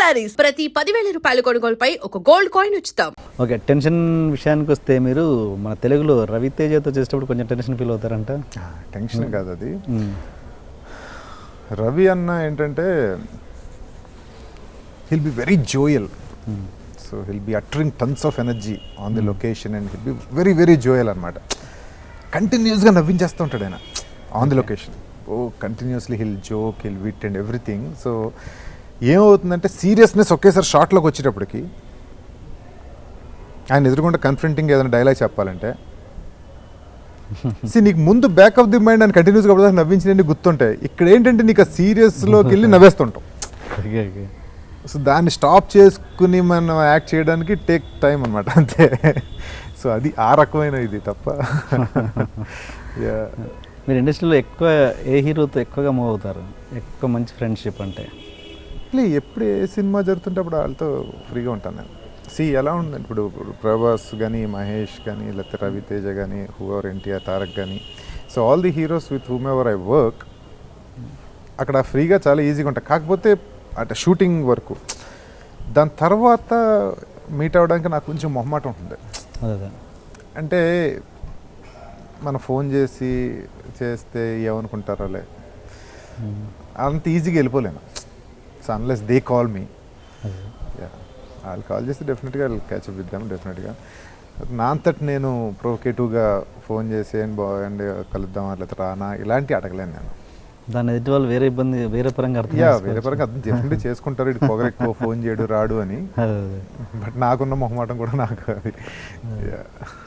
శారీస్ ప్రతి 10,000 రూపాయల కొనుగోలుపై ఒక గోల్డ్ కాయిన్ ఉచితం. ఓకే, టెన్షన్ విషయానికి వస్తే మీరు మన తెలుగులో రవితేజతో చేసేటప్పుడు కొంచెం టెన్షన్ ఫీల్ అవుతారంట. టెన్షన్ కాదు అది. రవి అన్న ఏంటంటే he'll be very jovial. So he'll be uttering tons of energy on the location and he'll be very very jovial అన్నమాట. కంటిన్యూస్గా నవ్వించేస్తూ ఉంటాడు ఆయన on the location. Continuously hill joke, hill wit and everything. So ఏమవుతుందంటే seriousness ఒకేసారి షార్ట్లోకి వచ్చేటప్పటికి ఆయన ఎదురుకుండా కన్ఫ్రంటింగ్ ఏదైనా డైలాగ్ చెప్పాలంటే నీకు ముందు బ్యాక్ ఆఫ్ ది మైండ్ అని కంటిన్యూస్గా అప్పుడు నవ్వించినవి గుర్తుంటాయి. ఇక్కడ ఏంటంటే నీకు ఆ సీరియస్లోకి వెళ్ళి నవ్వేస్తుంటాం. సో దాన్ని స్టాప్ చేసుకుని మనం యాక్ట్ చేయడానికి టేక్ టైం అనమాట, అంతే. సో అది ఆ రకమైన ఇది తప్ప. మీరు ఇండస్ట్రీలో ఎక్కువ ఏ హీరోతో ఎక్కువగా మూవ్ అవుతారు? ఎక్కువ మంచి ఫ్రెండ్షిప్ అంటే ఎప్పుడు ఏ సినిమా జరుగుతుంటే అప్పుడు వాళ్ళతో ఫ్రీగా ఉంటాను నేను. ఎలా ఉందండి ఇప్పుడు ప్రభాస్ కానీ, మహేష్ కానీ, లేకపోతే రవితేజ కానీ, హూఎవర్, ఎన్టీఆర్, తారక్ కానీ, so all the heroes with whom ever I work అక్కడ ఫ్రీగా చాలా ఈజీగా ఉంటాయి. కాకపోతే అంటే షూటింగ్ వరకు, దాని తర్వాత మీట్ అవ్వడానికి నాకు కొంచెం మొహమాటం ఉంటుంది. అంటే మనం ఫోన్ చేస్తే ఏమనుకుంటారోలే, అంత ఈజీగా వెళ్ళిపోలేను. So unless they call me, వాళ్ళు కాల్ చేస్తే డెఫినెట్గా వాళ్ళు క్యాచ్అప్ ఇద్దాం. డెఫినెట్గా నా అంతటి నేను ప్రొవోకేటివ్గా ఫోన్ చేసి బాగుండి కలుద్దాం లేకపోతే రానా ఇలాంటివి అడగలేను నేను. దాని ఎదుటి వాళ్ళు వేరే ఇబ్బంది వేరే పరంగా వేరే పరంగా అర్థం డెఫినెట్గా చేసుకుంటారు. ఇటు పొగరు ఎక్కువ ఫోన్ చేయడు రాడు అని. బట్ నాకున్న మొహమాటం కూడా నాకు అది.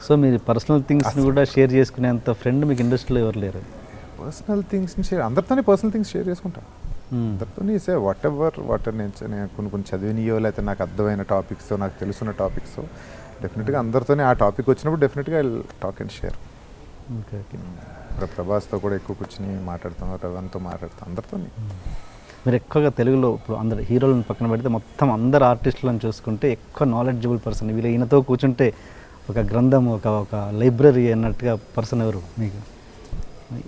సో మీరు పర్సనల్ థింగ్స్ని కూడా షేర్ చేసుకునేంత ఫ్రెండ్ మీకు ఇండస్ట్రీలో ఎవరు లేరు? పర్సనల్ థింగ్స్ని అందరితోనే పర్సనల్ థింగ్స్ షేర్ చేసుకుంటాను. అందరితోనే వాట్ నేను కొన్ని చదివినయో లేకపోతే నాకు అర్థమైన టాపిక్స్, నాకు తెలుసున్న టాపిక్స్ డెఫినెట్గా అందరితోనే ఆ టాపిక్ వచ్చినప్పుడు డెఫినెట్గా ఐ టాక్ అండ్ షేర్. ప్రభాస్తో కూడా ఎక్కువ కూర్చొని మాట్లాడతాం, రవంతో మాట్లాడతాం, అందరితో. మీరు ఎక్కువగా తెలుగులో ఇప్పుడు అందరు హీరోలను పక్కన పెడితే మొత్తం అందరు ఆర్టిస్టులను చూసుకుంటే ఎక్కువ నాలెడ్జబుల్ పర్సన్, వీళ్ళు ఈయనతో కూర్చుంటే ఒక గ్రంథం, ఒక లైబ్రరీ అన్నట్టుగా పర్సన్ ఎవరు మీకు?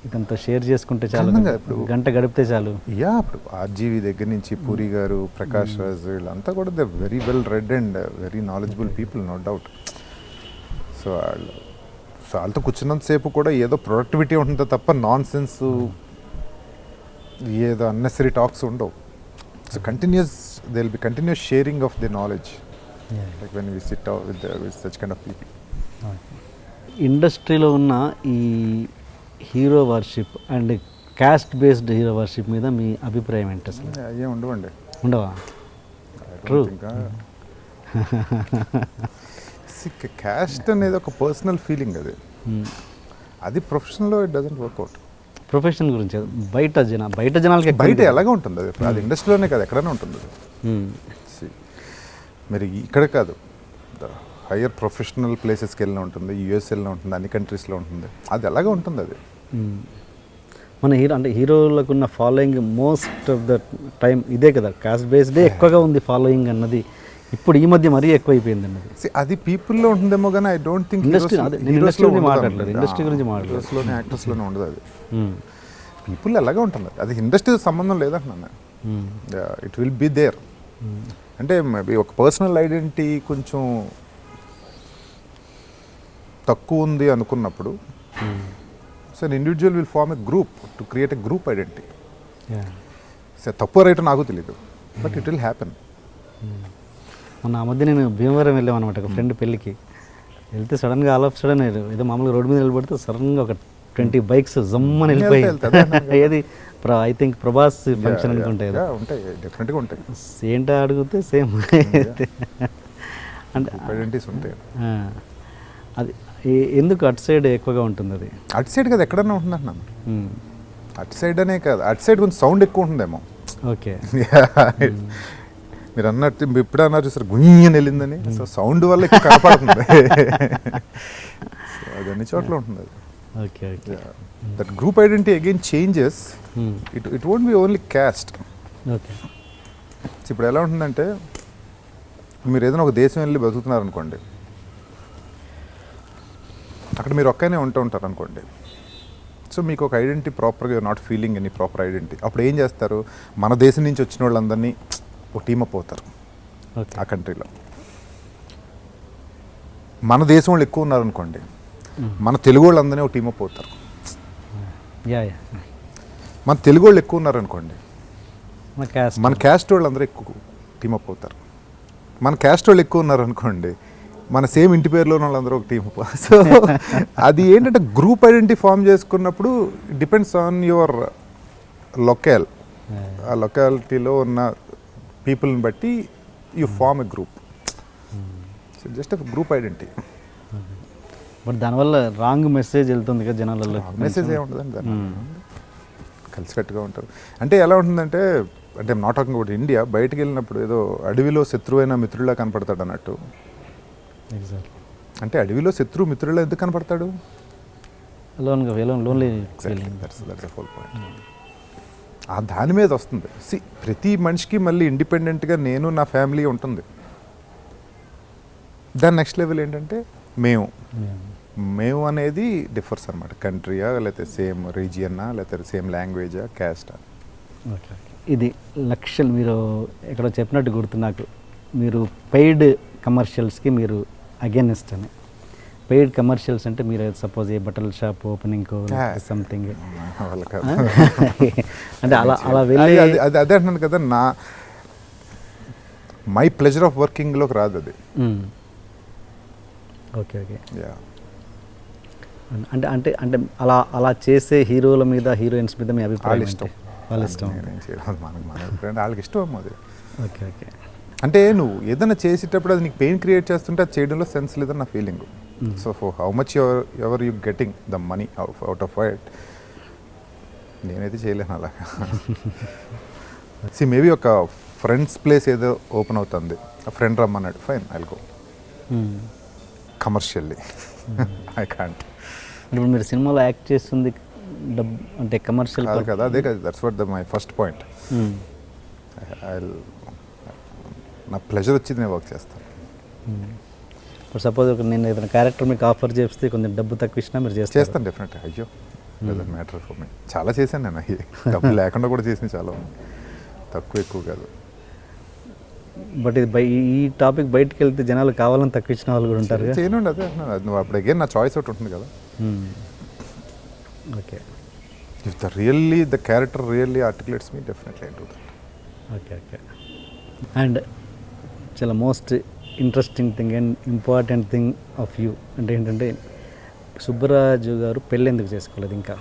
ఇదంతా షేర్ చేసుకుంటే చాలు, ఇప్పుడు గంట గడిపితే చాలు. ఇప్పుడు ఆర్జీవి దగ్గర నుంచి పూరి గారు, ప్రకాష్ రాజ్, వీళ్ళంతా కూడా they very well read and very knowledgeable people, no doubt. So వాళ్ళతో కూర్చున్నంతసేపు కూడా ఏదో ప్రొడక్టివిటీ ఉంటుంది తప్ప నాన్ సెన్స్ ఏదో అన్నెసరీ టాక్స్ ఉండవు. So continuous they will be continuous sharing of the knowledge like when we sit with such kind of people. ఇండస్ట్రీలో ఉన్న ఈ hero worship and caste based hero worship మీద మీ అభిప్రాయం ఏంటి? అసలు అయ్యే ఉండవండి. ఉండవా? ట్రూ. క్యాస్ట్ అనేది ఒక పర్సనల్ ఫీలింగ్, అది ప్రొఫెషనల్లో ఇట్ డజంట్ వర్క్అవుట్. ప్రొఫెషన్ గురించి బయట జనాలకి బయట ఎలాగ ఉంటుంది అది ఇండస్ట్రీలోనే కాదు, ఎక్కడైనా ఉంటుంది అది. మరి ఇక్కడ కాదు, హయ్యర్ ప్రొఫెషనల్ ప్లేసెస్కి వెళ్ళిన ఉంటుంది, యూఎస్ వెళ్ళిన ఉంటుంది, అన్ని కంట్రీస్లో ఉంటుంది, అది ఎలాగ ఉంటుంది అది. మన హీరోలకు ఉన్న following most of the time ఇదే కదా, కాస్ట్ బేస్డే ఎక్కువగా ఉంది ఫాలోయింగ్ అన్నది. ఇప్పుడు ఈ మధ్య మరీ ఎక్కువైపోయింది అన్నది. అది పీపుల్లో ఉంటుందేమో కానీ ఐ డోంట్ థింక్ ఇండస్ట్రీ గురించి మాట్లాడలేదు, హీరోస్లోనే యాక్టర్స్లోనే ఉండదు అది. పీపుల్ ఎలాగే ఉంటుంది అది ఇండస్ట్రీ సంబంధం లేదంటున్నాను. It will be there. అంటే మేబీ ఒక పర్సనల్ ఐడెంటిటీ కొంచెం తక్కువ ఉంది అనుకున్నప్పుడు so individual will form a group to create a group identity. So తప్పు రైట్ నాకు తెలియదు, బట్ ఇట్ విల్ హ్యాపెన్. మొన్న ఆ మధ్య నేను భీమవరం వెళ్ళామన్నమాట ఒక ఫ్రెండ్ పెళ్ళికి. వెళ్తే సడన్గా ఆల్ ఆఫ్ సడన్ ఏదో మామూలుగా రోడ్డు మీద నిలబడితే సడన్గా ఒక 20 బైక్స్ జమ్మని వెళ్ళిపోయి. ఏది ఐ థింక్ ప్రభాస్ ఫంక్షన్ అనుకుంటాయి, డెఫినెట్గా ఉంటాయి. ఏంటో అడిగితే సేమ్ అంటే ఐడెంటిటీస్ ఉంటాయి. అది ఎందుకు అటు సైడ్ ఎక్కువగా ఉంటుంది? అది అటు సైడ్ కదా ఎక్కడన్నా ఉంటుంది అంటున్నాను. అటు సైడ్ అనే కాదు, అటు సైడ్ కొంచెం సౌండ్ ఎక్కువ ఉంటుందేమో. ఓకే, మీరు అన్నట్టు ఇప్పుడు అన్నారు చూసారు గుయ్యని వెళ్ళిందని, సో సౌండ్ వల్ల ఎక్కువ కనపడుతుంది. అది అన్ని చోట్ల ఉంటుంది అది. Okay okay. That group identity again changes. It won't be only caste. Okay. ఇప్పుడు ఎలా ఉంటుందంటే మీరు ఏదైనా ఒక దేశం వెళ్ళి బతుకుతున్నారు అనుకోండి, అక్కడ మీరు ఒక్కనే ఉంటారు అనుకోండి. సో మీకు ఒక ఐడెంటిటీ ప్రాపర్గా not feeling any proper identity. అప్పుడు ఏం చేస్తారు, మన దేశం నుంచి వచ్చిన వాళ్ళందరినీ ఒక టీమప్ అవుతారు. ఓకే. ఆ కంట్రీలో. మన దేశం వాళ్ళు ఎక్కువ ఉన్నారనుకోండి, మన తెలుగు వాళ్ళు అందరినీ ఒక టీమప్ అవుతారు. యా మన తెలుగు వాళ్ళు ఎక్కువ ఉన్నారనుకోండి, మన క్యాస్ట్ వాళ్ళు అందరూ ఎక్కువ టీమప్ అవుతారు. మన క్యాస్ట్ వాళ్ళు ఎక్కువ ఉన్నారనుకోండి, మన సేమ్ ఇంటి పేరులో ఉన్న వాళ్ళందరూ ఒక టీమప్. సో అది ఏంటంటే గ్రూప్ ఐడెంటిటీ ఫామ్ చేసుకున్నప్పుడు డిపెండ్స్ ఆన్ యువర్ లొకేల్. ఆ లొకాలిటీలో ఉన్న పీపుల్ని బట్టి you form a group. So just group identity. But దానివల్ల రాంగ్ మెసేజ్ వెళ్తుంది కదా జనాలలో. మెసేజ్ ఏముంటుందండి దాన్ని, కలిసికట్టుగా ఉంటారు. అంటే ఎలా ఉంటుందంటే, అంటే నాట్ టాకింగ్ అబౌట్ ఇండియా, బయటికి వెళ్ళినప్పుడు ఏదో అడవిలో శత్రువైన మిత్రులా కనపడతాడు అన్నట్టు. ఎగ్జాక్ట్లీ. అంటే అడవిలో శత్రువు మిత్రులా ఎందుకు కనపడతాడు? లోన్లీ. That's full point. ఆ దాని మీద వస్తుంది. ప్రతి మనిషికి మళ్ళీ ఇండిపెండెంట్గా నేను నా ఫ్యామిలీ ఉంటుంది. దాని నెక్స్ట్ లెవెల్ ఏంటంటే మేము అనేది డిఫర్స్ అనమాట. కంట్రీయా, లేకపోతే సేమ్ రీజియన్నా, లేకపోతే సేమ్ లాంగ్వేజా, క్యాస్టా. ఓకే. ఇది లక్షలు మీరు ఎక్కడో చెప్పినట్టు గుర్తు నాకు. మీరు పెయిడ్ కమర్షియల్స్కి మీరు అగేనిస్ట్ అని. పెయిడ్ కమర్షియల్స్ అంటే మీరు సపోజ్ ఏ బట్టల షాప్ ఓపెనింగ్ సంథింగ్ అంటే అలా వెళ్ళి అదే అంటున్నాను కదా, మై ప్లెజర్ ఆఫ్ వర్కింగ్లోకి రాదు అది. ఓకే. అంటే అంటే అంటే అలా చేసే హీరోల మీద, హీరోయిన్స్ మీద మీ అభిప్రాయం? వాళ్ళ ఇష్టం. వాళ్ళకి ఇష్టం అది. ఓకే. అంటే నువ్వు ఏదైనా చేసేటప్పుడు అది నీకు పెయిన్ క్రియేట్ చేస్తుంటే అది చేయడంలో సెన్స్ లేదని నా feeling. So for how much ever you getting the money out of it, నేనైతే చేయలేను అలా. మేబీ ఒక ఫ్రెండ్స్ ప్లేస్ ఏదో ఓపెన్ అవుతుంది, ఆ ఫ్రెండ్ రమ్మన్నాడు, fine I'll go. Commercially I can't. ఇప్పుడు మీరు సినిమాలో యాక్ట్ చేస్తుంది డబ్బు అంటే కమర్షియల్ కాదు కదా, అదే కదా, that's what my first point. నా ప్లెజర్ వచ్చింది నేను వర్క్ చేస్తాను. ఇప్పుడు సపోజ్ నేను ఏదైనా క్యారెక్టర్ మీకు ఆఫర్ చేస్తే కొంచెం డబ్బు తక్కువ ఇచ్చినా మీరు చేస్తాను? డెఫినెట్గా. అయ్యో డజంట్ మ్యాటర్ ఫర్ మీ. చాలా చేశాను నేను, అవి డబ్బు లేకుండా కూడా చేసిన చాలా ఉంది, తక్కువ ఎక్కువ కాదు. బట్ ఇది ఈ టాపిక్ బయటకు వెళ్తే జనాలు కావాలని తక్కువ ఇచ్చిన వాళ్ళు కూడా ఉంటారు. చేయనండి, అదే అంటున్నాను. నువ్వు అప్పుడు అగైన్ నా చాయిస్ ఒకటి ఉంటుంది కదా. Okay. If the character really articulates me, definitely I do that. Okay. And చాలా most interesting thing and important thing of you అంటే ఏంటంటే, సుబ్బరాజు గారు పెళ్ళి ఎందుకు చేసుకోలేదు ఇంకా?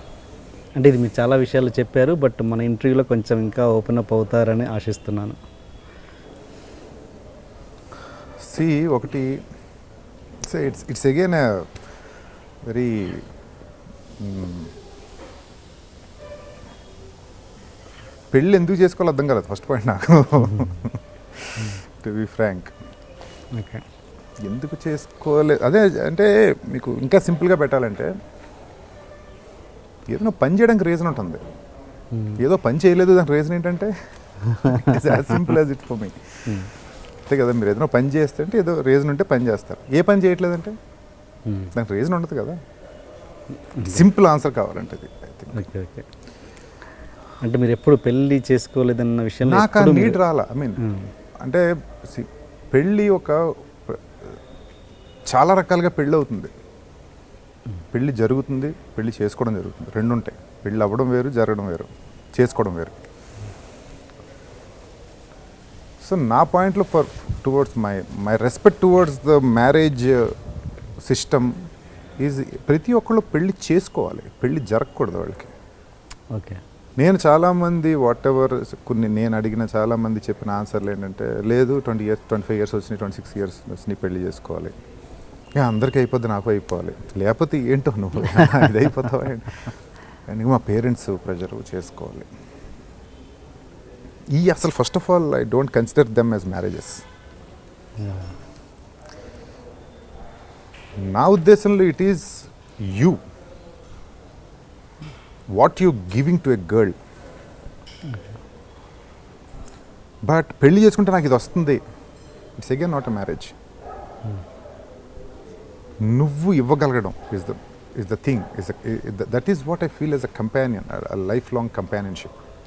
అంటే ఇది మీరు చాలా విషయాలు చెప్పారు, బట్ మన ఇంటర్వ్యూలో కొంచెం ఇంకా ఓపెన్ అప్ అవుతారని ఆశిస్తున్నాను. ఒకటి ఇట్స్ అగైన్ వెరీ పెళ్ళి ఎందుకు చేసుకోవాలి అర్థం కాలేదు ఫస్ట్ పాయింట్ నాకు, టు బి ఫ్రాంక్. ఓకే. ఎందుకు చేసుకోలేదు అదే అంటే, మీకు ఇంకా సింపుల్గా పెట్టాలంటే, ఏదైనా పని చేయడానికి రీజన్ ఉంటుంది. ఏదో పని చేయలేదు దానికి రీజన్ ఏంటంటే, it's as simple as it for me. అంతే కదా, మీరు ఏదైనా పని చేస్తే అంటే ఏదో రీజన్ ఉంటే పని చేస్తారు. ఏ పని చేయట్లేదంటే దానికి రీజన్ ఉండదు కదా. సింపుల్ ఆన్సర్ కావాలంటే ఇది. ఓకే. అంటే మీరు ఎప్పుడు పెళ్ళి చేసుకోలేదన్న విషయం నాకు ఆ నీడ్ రాలా. ఐ మీన్ అంటే పెళ్ళి చాలా రకాలుగా పెళ్ళి అవుతుంది. పెళ్ళి జరుగుతుంది, పెళ్ళి చేసుకోవడం జరుగుతుంది, రెండు ఉంటాయి. పెళ్ళి అవ్వడం వేరు, జరగడం వేరు, చేసుకోవడం వేరు. సో నా పాయింట్లో towards my respect towards the marriage system is ప్రతి ఒక్కళ్ళు పెళ్ళి చేసుకోవాలి, పెళ్ళి జరగకూడదు వాళ్ళకి. ఓకే. నేను చాలామంది నేను అడిగిన చాలామంది చెప్పిన ఆన్సర్లు ఏంటంటే, లేదు 20 years 25 years వచ్చినాయి, 26 years వచ్చినాయి, పెళ్ళి చేసుకోవాలి. అందరికీ అయిపోద్ది, నాకు అయిపోవాలి, లేకపోతే ఏంటో నువ్వు ఇది అయిపోతావా అని మా పేరెంట్స్ ప్రెజర్ చేసుకోవాలి. అసలు first of all I don't consider them as marriages. నా ఉద్దేశంలో it is you, what you giving to a girl. But పెళ్లి చేసుకుంటే నాకు ఇది వస్తుంది, it's again not a marriage. నువ్వు ఇవ్వగలగడం is the thing, that is what I feel as a companion, life long companionship.